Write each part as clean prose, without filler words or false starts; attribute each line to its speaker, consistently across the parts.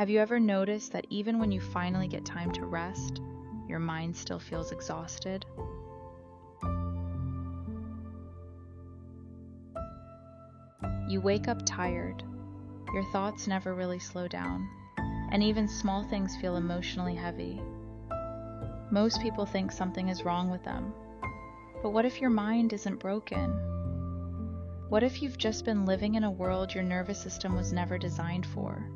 Speaker 1: Have you ever noticed that even when you finally get time to rest, your mind still feels exhausted? You wake up tired, your thoughts never really slow down, and even small things feel emotionally heavy. Most people think something is wrong with them, but what if your mind isn't broken? What if you've just been living in a world your nervous system was never designed for?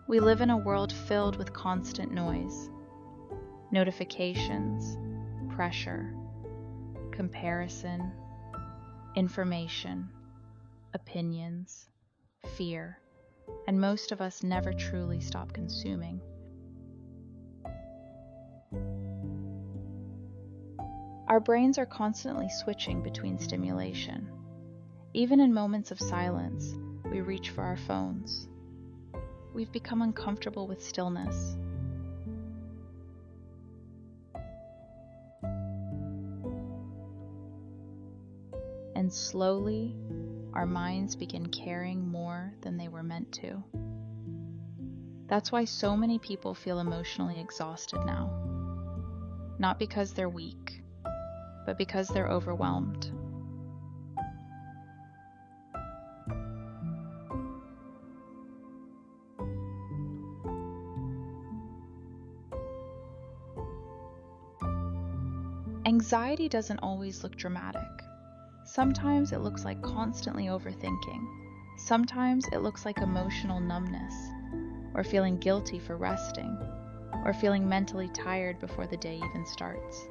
Speaker 1: We live in a world filled with constant noise, notifications, pressure, comparison, information, opinions, fear, and most of us never truly stop consuming. Our brains are constantly switching between stimulation. Even in moments of silence, we reach for our phones. We've become uncomfortable with stillness. And slowly, our minds begin caring more than they were meant to. That's why so many people feel emotionally exhausted now. Not because they're weak, but because they're overwhelmed. Anxiety doesn't always look dramatic. Sometimes it looks like constantly overthinking. Sometimes it looks like emotional numbness, or feeling guilty for resting, or feeling mentally tired before the day even starts.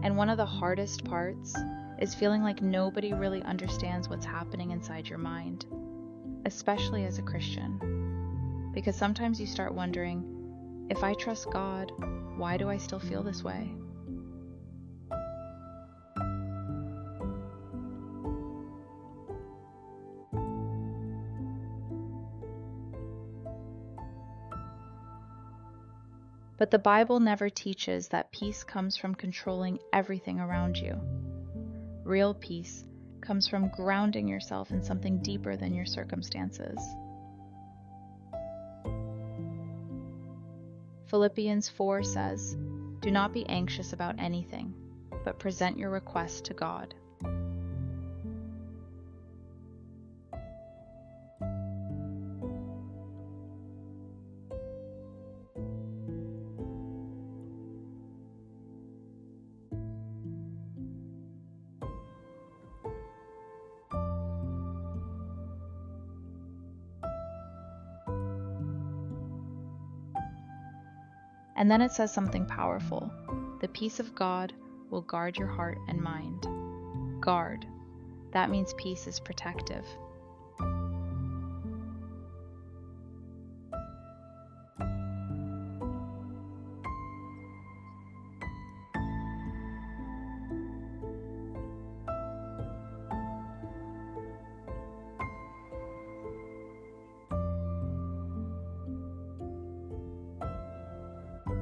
Speaker 1: And one of the hardest parts is feeling like nobody really understands what's happening inside your mind, especially as a Christian. Because sometimes you start wondering, if I trust God, why do I still feel this way? But the Bible never teaches that peace comes from controlling everything around you. Real peace comes from grounding yourself in something deeper than your circumstances. Philippians 4 says, "Do not be anxious about anything, but present your requests to God." And then it says something powerful. The peace of God will guard your heart and mind. Guard. That means peace is protective.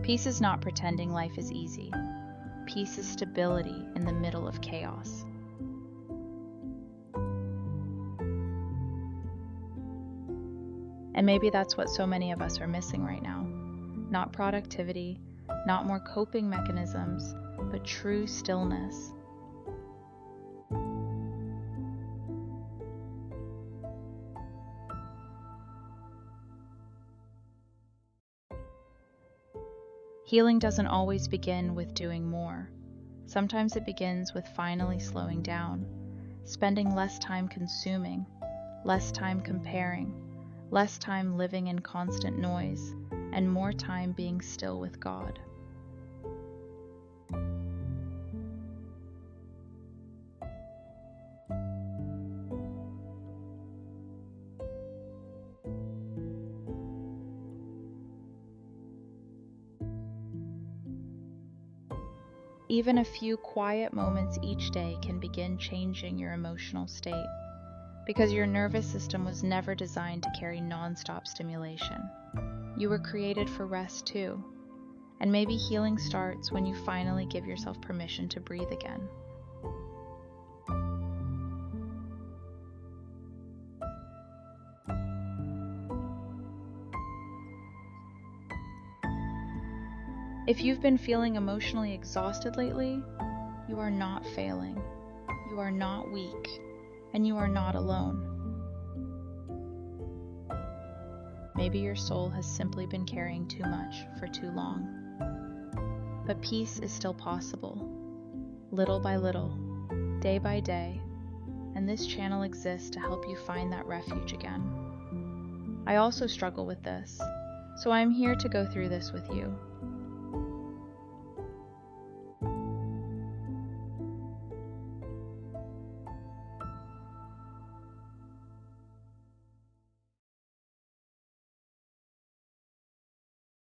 Speaker 1: Peace is not pretending life is easy. Peace is stability in the middle of chaos. And maybe that's what so many of us are missing right now. Not productivity, not more coping mechanisms, but true stillness. Healing doesn't always begin with doing more. Sometimes it begins with finally slowing down, spending less time consuming, less time comparing, less time living in constant noise, and more time being still with God. Even a few quiet moments each day can begin changing your emotional state, because your nervous system was never designed to carry non-stop stimulation. You were created for rest too, and maybe healing starts when you finally give yourself permission to breathe again. If you've been feeling emotionally exhausted lately, you are not failing, you are not weak, and you are not alone. Maybe your soul has simply been carrying too much for too long. But peace is still possible, little by little, day by day, and this channel exists to help you find that refuge again. I also struggle with this, so I am here to go through this with you.